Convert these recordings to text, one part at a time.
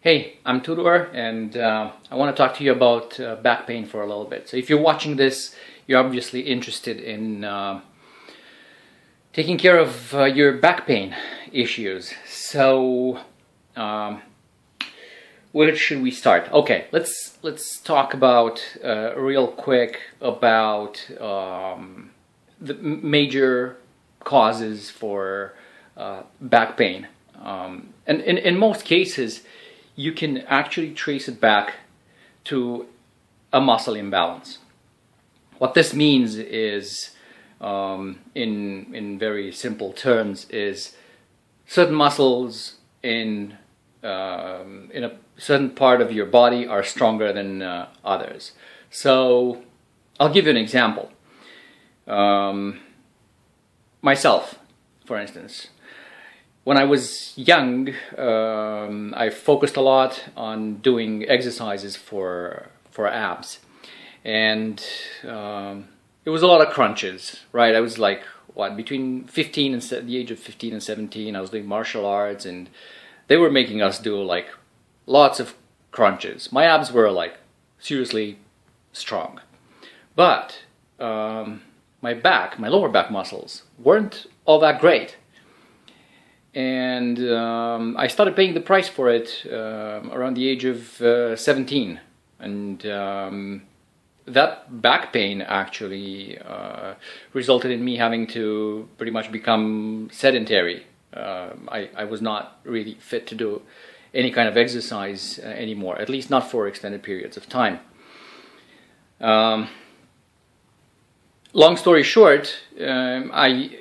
Hey, I'm Tudor, and I want to talk to you about back pain for a little bit. So if you're watching this, you're obviously interested in taking care of your back pain issues. So where should we start? Okay, let's talk about real quick about the major causes for back pain. And in most cases, you can actually trace it back to a muscle imbalance. What this means is, in very simple terms, is certain muscles in a certain part of your body are stronger than others. So I'll give you an example. Myself, for instance. When I was young, I focused a lot on doing exercises for abs, and it was a lot of crunches, right? I was like, between 15 and the age of 15 and 17, I was doing martial arts, and they were making us do like lots of crunches. My abs were like seriously strong, but my lower back muscles weren't all that great. And I started paying the price for it around the age of 17. And that back pain actually resulted in me having to pretty much become sedentary. I was not really fit to do any kind of exercise anymore, at least not for extended periods of time. Long story short, I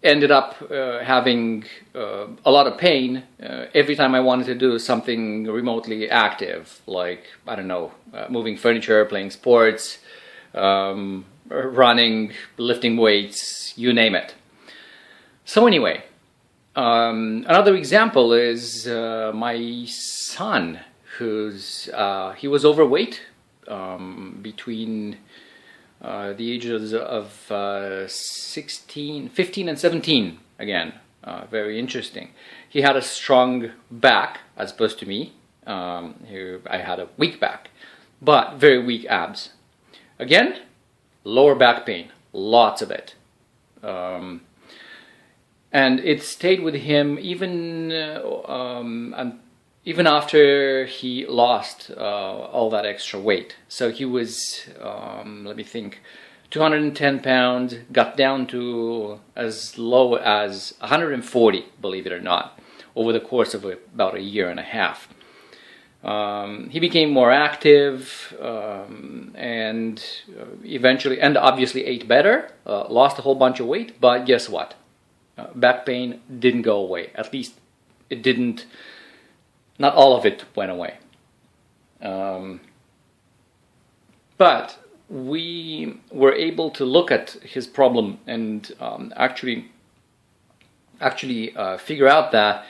ended up having a lot of pain every time I wanted to do something remotely active, like, I don't know, moving furniture, playing sports, running, lifting weights, you name it. So anyway, another example is my son, he was overweight between the ages of 15 and 17 again. Very interesting. He had a strong back as opposed to me. I had a weak back, but very weak abs. Again, lower back pain, lots of it. And it stayed with him even after he lost all that extra weight. So he was, 210 pounds, got down to as low as 140, believe it or not, over the course of about a year and a half. He became more active and eventually, and obviously ate better, lost a whole bunch of weight, but guess what? Back pain didn't go away. At least it didn't. Not all of it went away. But we were able to look at his problem and actually figure out that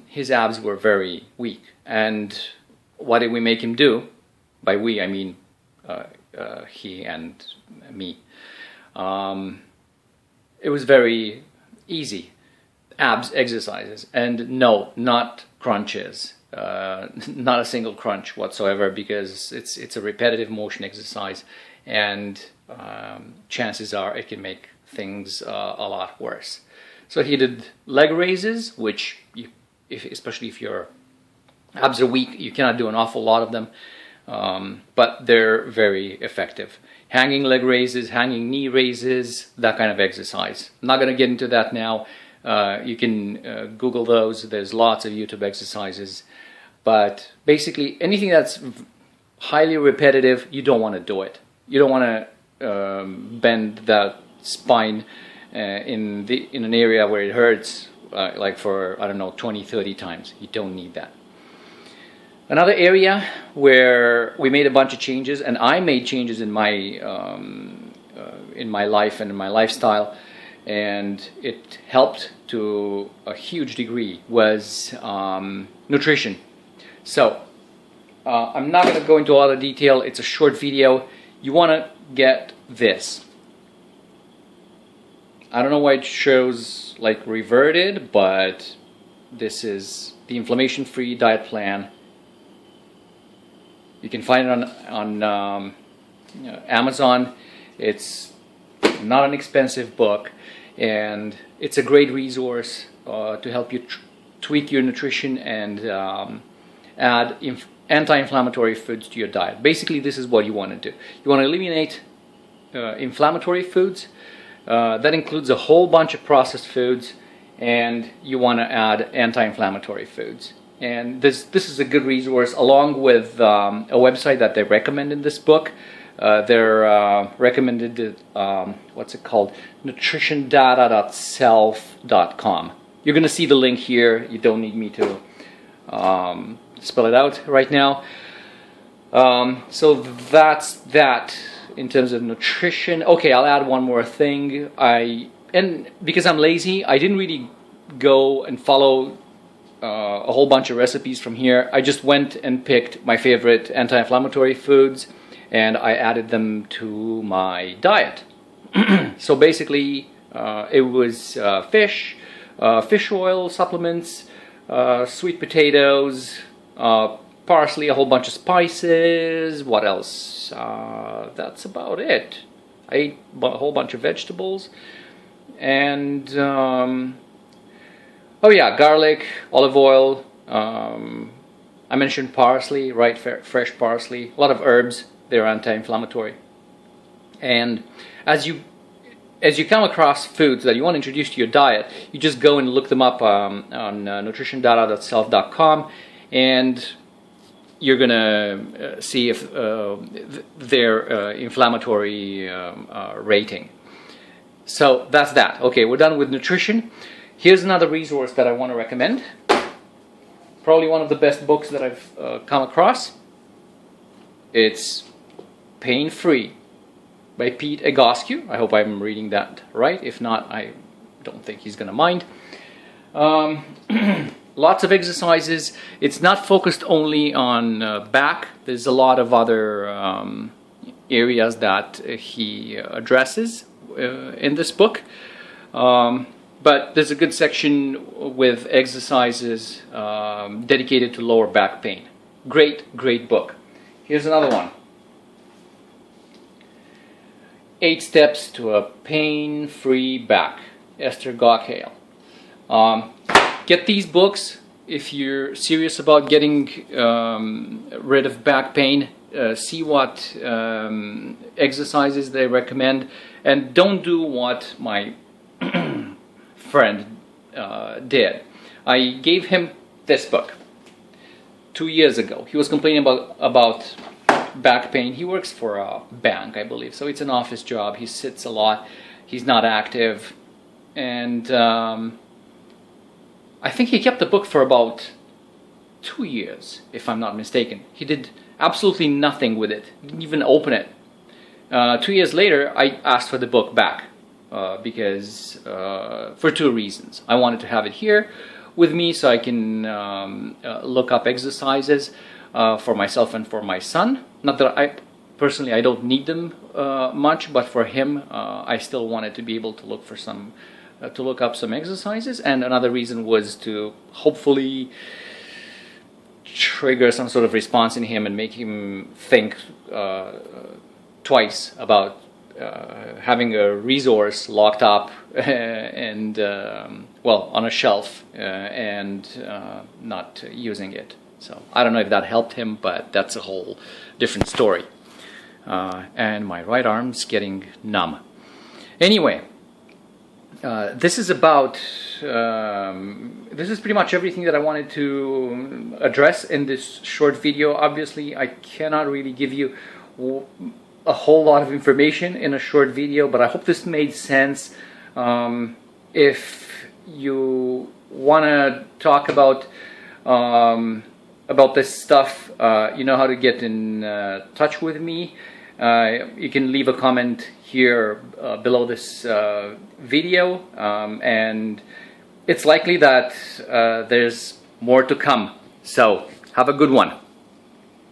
his abs were very weak. And what did we make him do? By we, I mean he and me. It was very easy. Abs exercises, and no, not crunches, not a single crunch whatsoever, because it's a repetitive motion exercise, and chances are it can make things a lot worse. So he did leg raises, which especially if your abs are weak, you cannot do an awful lot of them, but they're very effective. Hanging leg raises, hanging knee raises, that kind of exercise. I'm not going to get into that now. You can Google those. There's lots of YouTube exercises. But basically, anything that's highly repetitive, you don't want to do it. You don't want to bend that spine in an area where it hurts, like for, I don't know, 20, 30 times. You don't need that. Another area where we made a bunch of changes, and I made changes in my life and in my lifestyle, and it helped to a huge degree, was nutrition. So I'm not going to go into all the detail. It's a short video. You want to get this. I don't know why it shows like reverted, but This is the inflammation-free diet plan. You can find it on Amazon. It's not an expensive book, and it's a great resource to help you tweak your nutrition and add anti-inflammatory foods to your diet. Basically, this is what you want to do. You want to eliminate inflammatory foods. That includes a whole bunch of processed foods, and you want to add anti-inflammatory foods. And this is a good resource, along with a website that they recommend in this book. They're recommended, what's it called? nutritiondata.self.com. You're going to see the link here. You don't need me to spell it out right now. So that's that in terms of nutrition. Okay, I'll add one more thing. And because I'm lazy, I didn't really go and follow a whole bunch of recipes from here. I just went and picked my favorite anti-inflammatory foods and I added them to my diet. So basically it was fish oil supplements, sweet potatoes, parsley, a whole bunch of spices. What else? That's about it. I ate a whole bunch of vegetables, and oh yeah, garlic, olive oil. I mentioned parsley, right? Fresh parsley. A lot of herbs. They're anti-inflammatory. And as you come across foods that you want to introduce to your diet, you just go and look them up on nutritiondata.self.com, and you're gonna see if their inflammatory rating. So that's that. Okay, we're done with nutrition. Here's another resource that I want to recommend. Probably one of the best books that I've come across. It's Pain Free by Pete Egoscue. I hope I'm reading that right. If not, I don't think he's gonna mind. Lots of exercises. It's not focused only on back. There's a lot of other areas that he addresses in this book. But there's a good section with exercises dedicated to lower back pain. Great book. Here's another one. 8 Steps to a Pain-Free Back, Esther Gockhale. Get these books if you're serious about getting rid of back pain. See what exercises they recommend, and don't do what my friend did. I gave him this book 2 years ago. He was complaining about back pain. He works for a bank, I believe, so it's an office job. He sits a lot. He's not active, and I think he kept the book for about 2 years, if I'm not mistaken. He did absolutely nothing with it. Didn't even open it. 2 years later, I asked for the book back because for 2 reasons. I wanted to have it here with me so I can look up exercises for myself and for my son. Not that I don't need them much, but for him, I still wanted to be able to look for some, to look up some exercises. And another reason was to hopefully trigger some sort of response in him and make him think twice about having a resource locked up and well, on a shelf and not using it. So I don't know if that helped him, but that's a whole different story. And my right arm's getting numb. Anyway, this is about this is pretty much everything that I wanted to address in this short video. Obviously, I cannot really give you a whole lot of information in a short video, but I hope this made sense. If you want to talk about this stuff, you know how to get in touch with me. You can leave a comment here below this video, and it's likely that there's more to come. So have a good one.